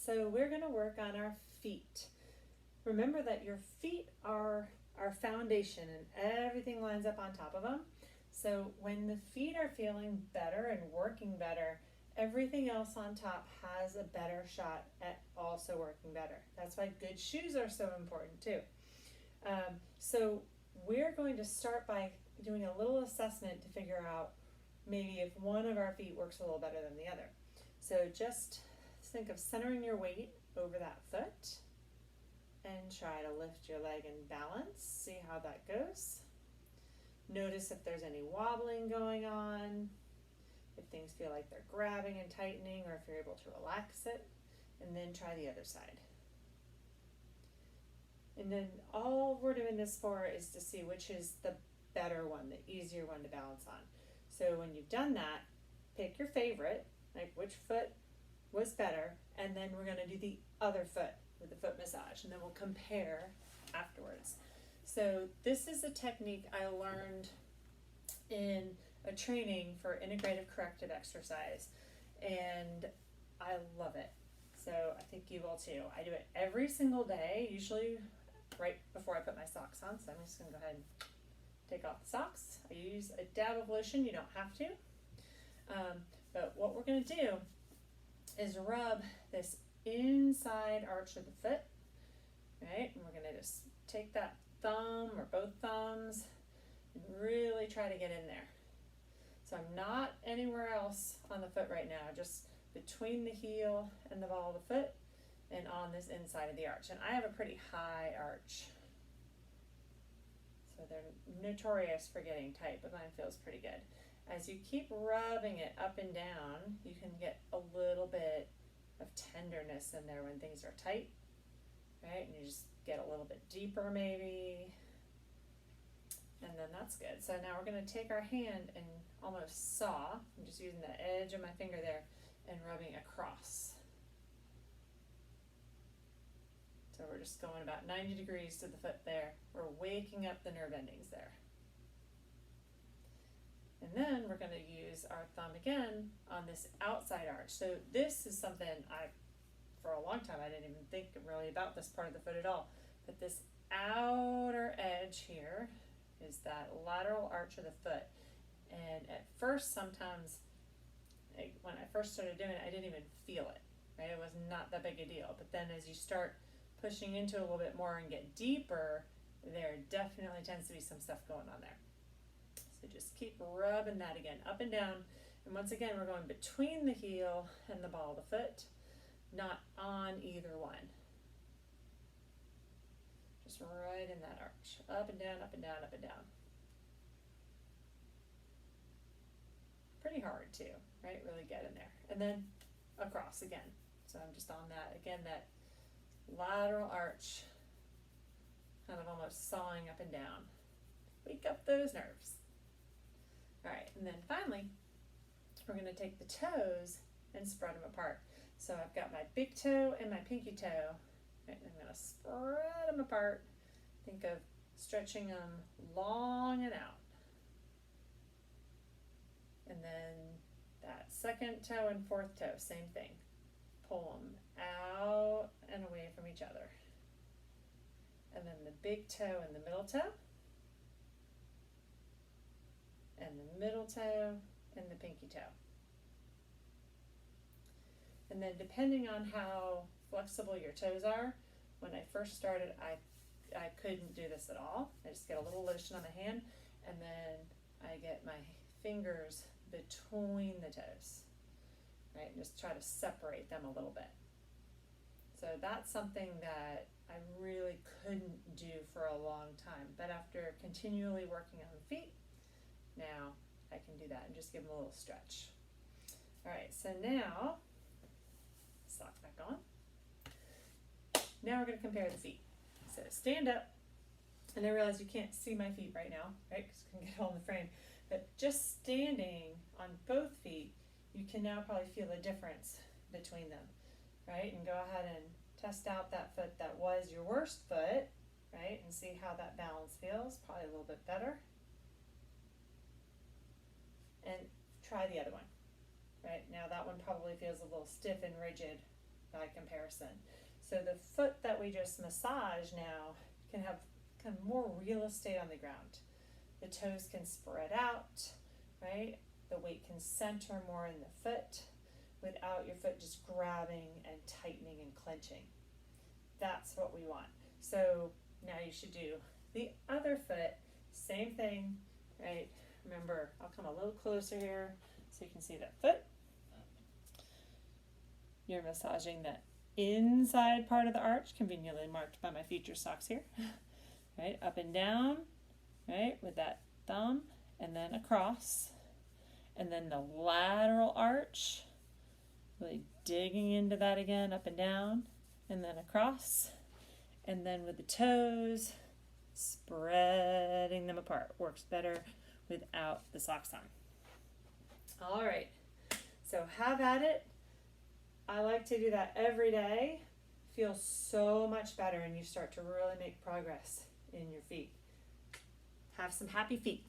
So we're going to work on our feet. Remember that your feet are our foundation and everything lines up on top of them. So when the feet are feeling better and working better, everything else on top has a better shot at also working better. That's why good shoes are so important too. So we're going to start by doing a little assessment to figure out maybe if one of our feet works a little better than the other. So just think of centering your weight over that foot and try to lift your leg and balance. See how that goes. Notice if there's any wobbling going on, if things feel like they're grabbing and tightening, or if you're able to relax it, and then try the other side. And then all we're doing this for is to see which is the better one, the easier one to balance on. So when you've done that, pick your favorite, like which foot was better, and then we're going to do the other foot with the foot massage, and then we'll compare afterwards. So this is a technique I learned in a training for integrative corrective exercise, and I love it. So I think you will too. I do it every single day, usually right before I put my socks on. So I'm just going to go ahead and take off the socks. I use a dab of lotion. You don't have to. But what we're going to do is rub this inside arch of the foot, right? And we're going to just take that thumb or both thumbs and really try to get in there. So I'm not anywhere else on the foot right now, just between the heel and the ball of the foot and on this inside of the arch. And I have a pretty high arch, so they're notorious for getting tight, but mine feels pretty good. As you keep rubbing it up and down, you can get a little bit of tenderness in there when things are tight, right? And you just get a little bit deeper maybe, and then that's good. So now we're going to take our hand and almost saw, I'm just using the edge of my finger there and rubbing across. So we're just going about 90 degrees to the foot there. We're waking up the nerve endings there. And then we're going to use our thumb again on this outside arch. So this is something for a long time, I didn't even think really about this part of the foot at all. But this outer edge here is that lateral arch of the foot. And at first, sometimes, when I first started doing it, I didn't even feel it, right? It was not that big a deal. But then as you start pushing into it a little bit more and get deeper, there definitely tends to be some stuff going on there. So just keep rubbing that again, up and down. And once again, we're going between the heel and the ball of the foot, not on either one. Just right in that arch, up and down, up and down, up and down. Pretty hard too, right? Really get in there. And then across again. So I'm just on that, again, that lateral arch, kind of almost sawing up and down. Wake up those nerves. All right, and then finally, we're going to take the toes and spread them apart. So I've got my big toe and my pinky toe. Right, I'm going to spread them apart. Think of stretching them long and out. And then that second toe and fourth toe, same thing. Pull them out and away from each other. And then the big toe and the middle toe. And the middle toe and the pinky toe. And then depending on how flexible your toes are, when I first started, I couldn't do this at all. I just get a little lotion on my hand, and then I get my fingers between the toes, right? And just try to separate them a little bit. So that's something that I really couldn't do for a long time. But after continually working on the feet, now I can do that and just give them a little stretch. All right, so now, sock back on. Now we're going to compare the feet. So stand up, and I realize you can't see my feet right now, right, because you can get all in the frame. But just standing on both feet, you can now probably feel the difference between them, right? And go ahead and test out that foot that was your worst foot, right, and see how that balance feels. Probably a little bit better. And try the other one, right? Now that one probably feels a little stiff and rigid by comparison. So the foot that we just massage now can have kind of more real estate on the ground. The toes can spread out, right? The weight can center more in the foot without your foot just grabbing and tightening and clenching. That's what we want. So now you should do the other foot, same thing, right? Remember, I'll come a little closer here so you can see that foot. You're massaging the inside part of the arch, conveniently marked by my future socks here, right? Up and down, right? With that thumb, and then across, and then the lateral arch, really digging into that again, up and down, and then across, and then with the toes, spreading them apart. Works better without the socks on. All right, so have at it. I like to do that every day. Feels so much better, and you start to really make progress in your feet. Have some happy feet.